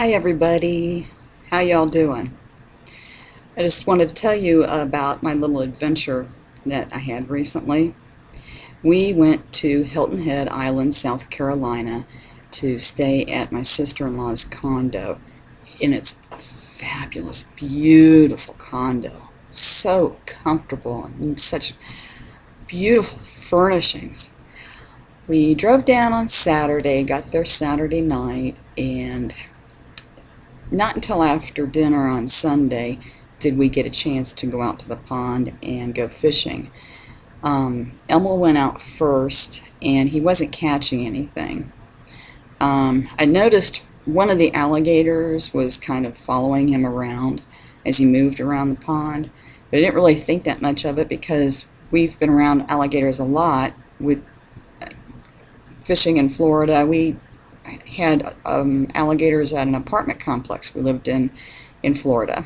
Hi everybody, how y'all doing? I just wanted to tell you about my little adventure that I had recently. We went to Hilton Head Island, South Carolina to stay at my sister-in-law's condo, and it's a fabulous, beautiful condo. So comfortable and such beautiful furnishings. We drove down on Saturday, got there Saturday night, and not until after dinner on Sunday did we get a chance to go out to the pond and go fishing. Elmo went out first, and he wasn't catching anything. I noticed one of the alligators was kind of following him around as he moved around the pond, but I didn't really think that much of it because we've been around alligators a lot with fishing in Florida. We had alligators at an apartment complex we lived in Florida.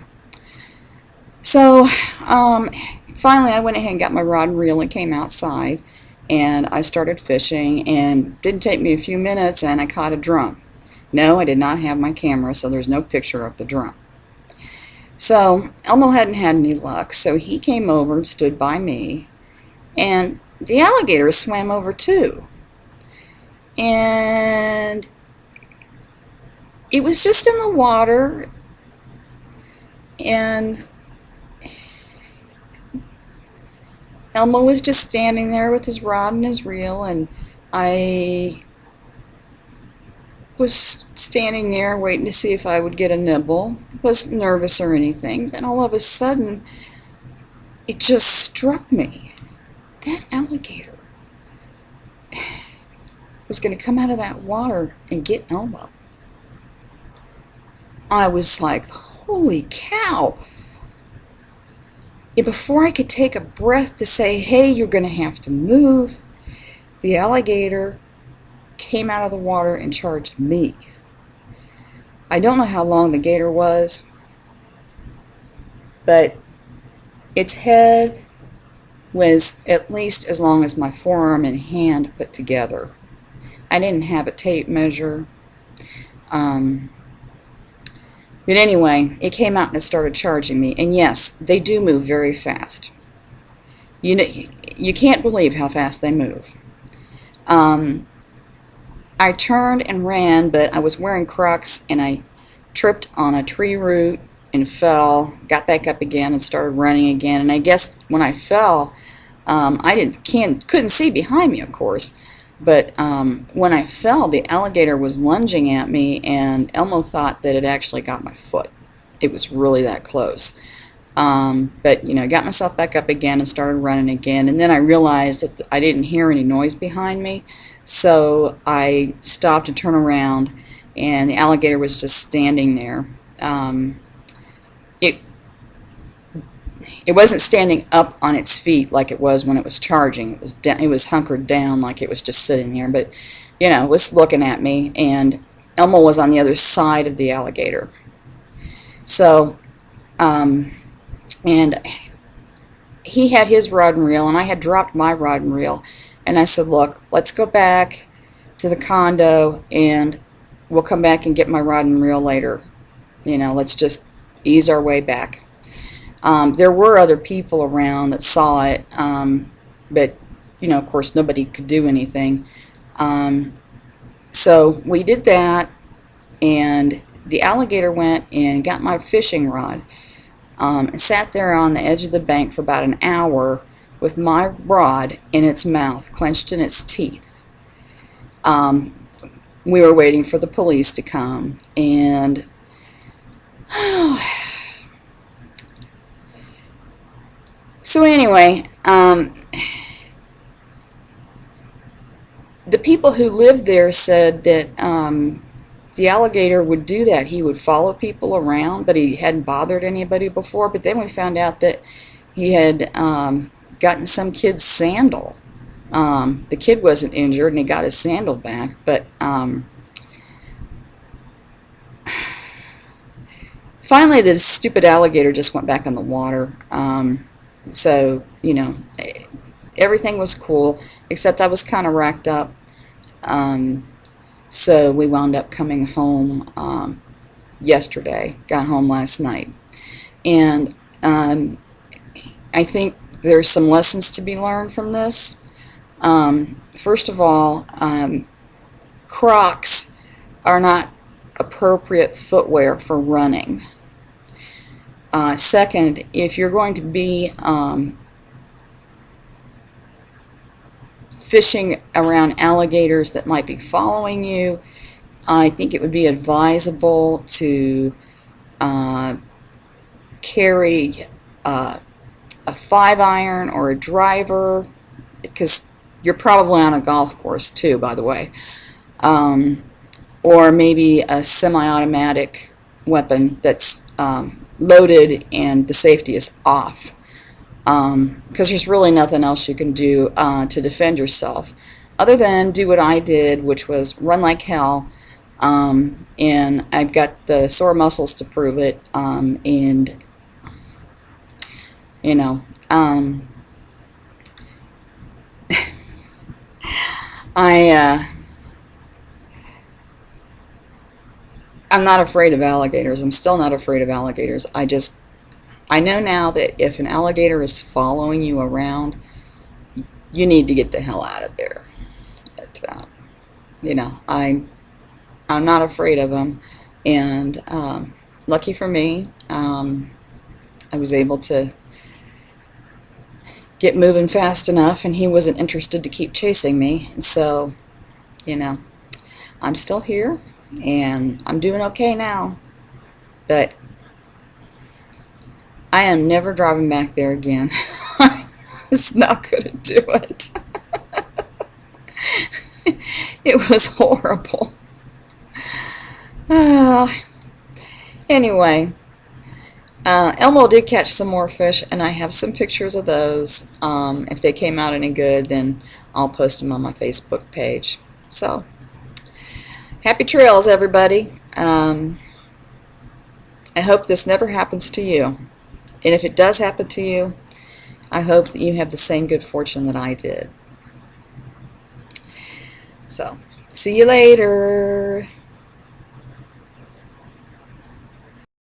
So finally I went ahead and got my rod and reel and came outside, and I started fishing, and it didn't take me a few minutes and I caught a drum. No, I did not have my camera, so there's no picture of the drum. So Elmo hadn't had any luck, so he came over and stood by me, and the alligator swam over too. And it was just in the water, and Elmo was just standing there with his rod and his reel, and I was standing there waiting to see if I would get a nibble. I wasn't nervous or anything. Then all of a sudden, it just struck me. That alligator was going to come out of that water and get Elmo. I was like, holy cow. And before I could take a breath to say, hey, you're going to have to move, the alligator came out of the water and charged me. I don't know how long the gator was, but its head was at least as long as my forearm and hand put together. I didn't have a tape measure. But anyway, it came out and it started charging me. And yes, they do move very fast. You know, you can't believe how fast they move. I turned and ran, but I was wearing Crocs, and I tripped on a tree root and fell, got back up again and started running again. And I guess when I fell, I couldn't see behind me, of course. But when I fell, the alligator was lunging at me, and Elmo thought that it actually got my foot. It was really that close. But, you know, I got myself back up again and started running again. And then I realized that I didn't hear any noise behind me. So I stopped and turned around, and the alligator was just standing there. It wasn't standing up on its feet like it was when it was charging. It was hunkered down like it was just sitting there. But, you know, it was looking at me, and Elmo was on the other side of the alligator. So, and he had his rod and reel, and I had dropped my rod and reel. And I said, look, let's go back to the condo, and we'll come back and get my rod and reel later. You know, let's just ease our way back. There were other people around that saw it, but, you know, of course, nobody could do anything. So we did that, and the alligator went and got my fishing rod, and sat there on the edge of the bank for about an hour with my rod in its mouth, clenched in its teeth. We were waiting for the police to come, and so anyway, the people who lived there said that the alligator would do that. He would follow people around, but he hadn't bothered anybody before. But then we found out that he had gotten some kid's sandal. The kid wasn't injured, and he got his sandal back, but finally the stupid alligator just went back on the water. So, you know, everything was cool, except I was kind of racked up. So we wound up coming home yesterday, got home last night. And I think there's some lessons to be learned from this. First of all, Crocs are not appropriate footwear for running. Second, if you're going to be fishing around alligators that might be following you, I think it would be advisable to carry a 5-iron or a driver, because you're probably on a golf course too, by the way, or maybe a semi-automatic weapon that's loaded and the safety is off, because there's really nothing else you can do to defend yourself other than do what I did, which was run like hell, and I've got the sore muscles to prove it, and you know, I'm not afraid of alligators. I'm still not afraid of alligators. I know now that if an alligator is following you around, you need to get the hell out of there. But, you know, I'm not afraid of them, and lucky for me, I was able to get moving fast enough, and he wasn't interested to keep chasing me. So, you know, I'm still here, and I'm doing okay now. But I am never driving back there again. I was not going to do it. It was horrible. Anyway, Elmo did catch some more fish, and I have some pictures of those. If they came out any good, then I'll post them on my Facebook page. So, happy trails, everybody. I hope this never happens to you. And if it does happen to you, I hope that you have the same good fortune that I did. So, see you later.